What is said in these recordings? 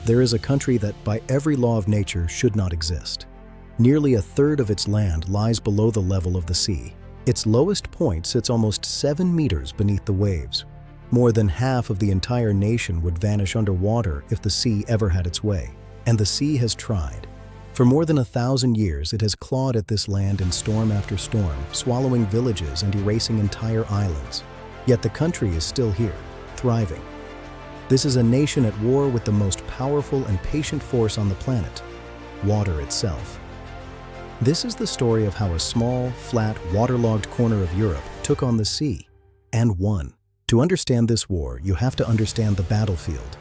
there is a country that, by every law of nature, should not exist. Nearly a third of its land lies below the level of the sea. Its lowest point sits almost 7 meters beneath the waves. More than half of the entire nation would vanish underwater if the sea ever had its way. And the sea has tried. For more than 1,000 years, it has clawed at this land in storm after storm, swallowing villages and erasing entire islands. Yet the country is still here, thriving. This is a nation at war with the most powerful and patient force on the planet, water itself. This is the story of how a small, flat, waterlogged corner of Europe took on the sea and won. To understand this war, you have to understand the battlefield.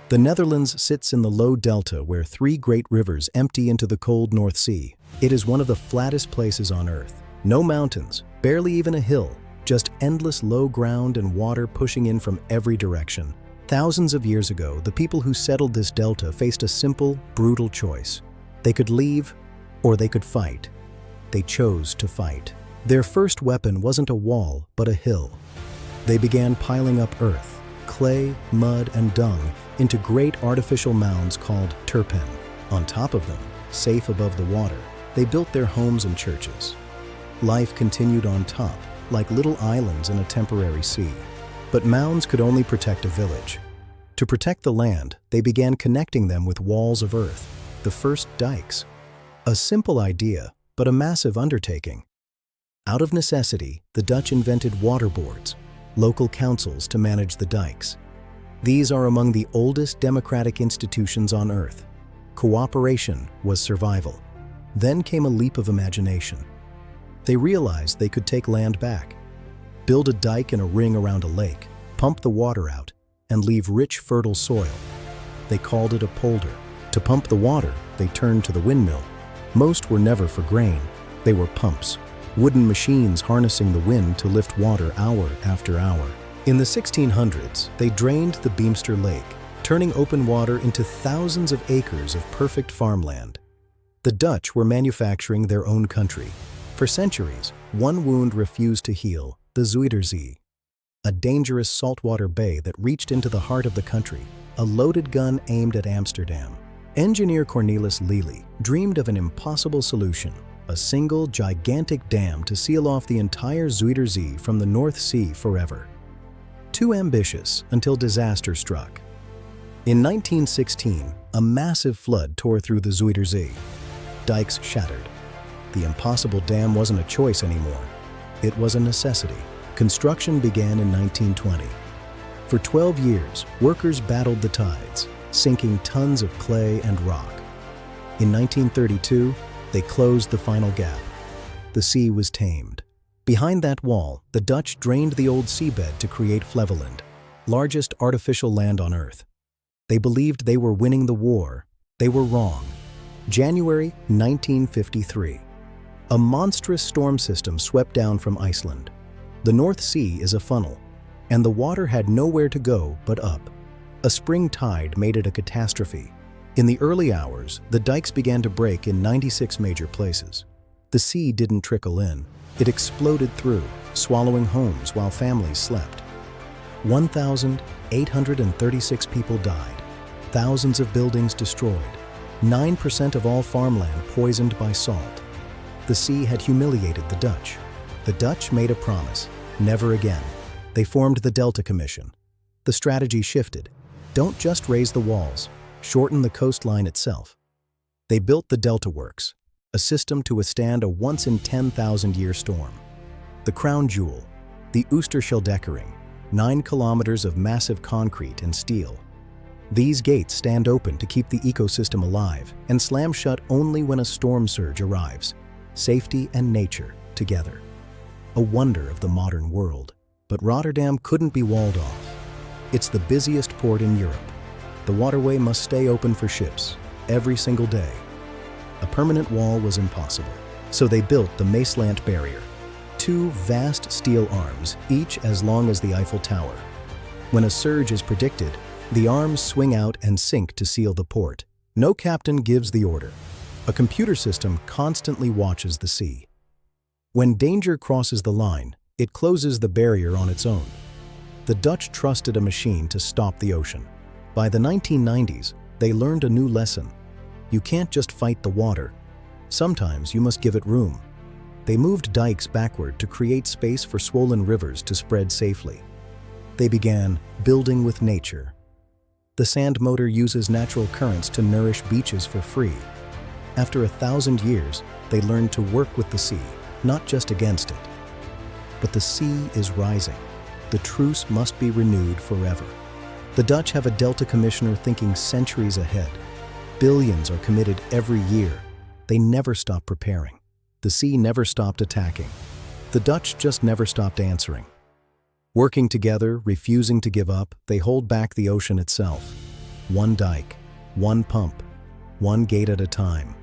The Netherlands sits in the low delta where 3 great rivers empty into the cold North Sea. It is one of the flattest places on Earth. No mountains, barely even a hill, just endless low ground and water pushing in from every direction. Thousands of years ago, the people who settled this delta faced a simple, brutal choice. They could leave, or they could fight. They chose to fight. Their first weapon wasn't a wall, but a hill. They began piling up earth, clay, mud, and dung into great artificial mounds called turpen. On top of them, safe above the water, they built their homes and churches. Life continued on top, like little islands in a temporary sea. But mounds could only protect a village. To protect the land, they began connecting them with walls of earth, the first dikes. A simple idea, but a massive undertaking. Out of necessity, the Dutch invented waterboards, local councils to manage the dikes. These are among the oldest democratic institutions on Earth. Cooperation was survival. Then came a leap of imagination. They realized they could take land back, build a dike in a ring around a lake, pump the water out, and leave rich, fertile soil. They called it a polder. To pump the water, they turned to the windmill. Most were never for grain. They were pumps, wooden machines harnessing the wind to lift water hour after hour. In the 1600s, they drained the Beemster Lake, turning open water into thousands of acres of perfect farmland. The Dutch were manufacturing their own country. For centuries, one wound refused to heal, the Zuiderzee, a dangerous saltwater bay that reached into the heart of the country, a loaded gun aimed at Amsterdam. Engineer Cornelis Lely dreamed of an impossible solution, a single, gigantic dam to seal off the entire Zuiderzee from the North Sea forever. Too ambitious until disaster struck. In 1916, a massive flood tore through the Zuiderzee. Dikes shattered. The impossible dam wasn't a choice anymore. It was a necessity. Construction began in 1920. For 12 years, workers battled the tides, sinking tons of clay and rock. In 1932, they closed the final gap. The sea was tamed. Behind that wall, the Dutch drained the old seabed to create Flevoland, largest artificial land on Earth. They believed they were winning the war. They were wrong. January 1953. A monstrous storm system swept down from Iceland. The North Sea is a funnel, and the water had nowhere to go but up. A spring tide made it a catastrophe. In the early hours, the dikes began to break in 96 major places. The sea didn't trickle in. It exploded through, swallowing homes while families slept. 1,836 people died, thousands of buildings destroyed, 9% of all farmland poisoned by salt. The sea had humiliated the Dutch. The Dutch made a promise, never again. They formed the Delta Commission. The strategy shifted. Don't just raise the walls, shorten the coastline itself. They built the Delta Works, a system to withstand a once-in-10,000-year storm. The crown jewel, the Oosterscheldekering, 9 kilometers of massive concrete and steel. These gates stand open to keep the ecosystem alive and slam shut only when a storm surge arrives. Safety and nature together. A wonder of the modern world. But Rotterdam couldn't be walled off. It's the busiest port in Europe. The waterway must stay open for ships, every single day. A permanent wall was impossible, so they built the Maesland Barrier, 2 vast steel arms, each as long as the Eiffel Tower. When a surge is predicted, the arms swing out and sink to seal the port. No captain gives the order. A computer system constantly watches the sea. When danger crosses the line, it closes the barrier on its own. The Dutch trusted a machine to stop the ocean. By the 1990s, They learned a new lesson. You can't just fight the water. Sometimes you must give it room. They moved dikes backward to create space for swollen rivers to spread safely. They began building with nature. The sand motor uses natural currents to nourish beaches for free. After 1,000 years, they learned to work with the sea, not just against it. But the sea is rising. The truce must be renewed forever. The Dutch have a Delta commissioner thinking centuries ahead. Billions are committed every year. They never stop preparing. The sea never stopped attacking. The Dutch just never stopped answering. Working together, refusing to give up, they hold back the ocean itself. One dike, one pump, one gate at a time.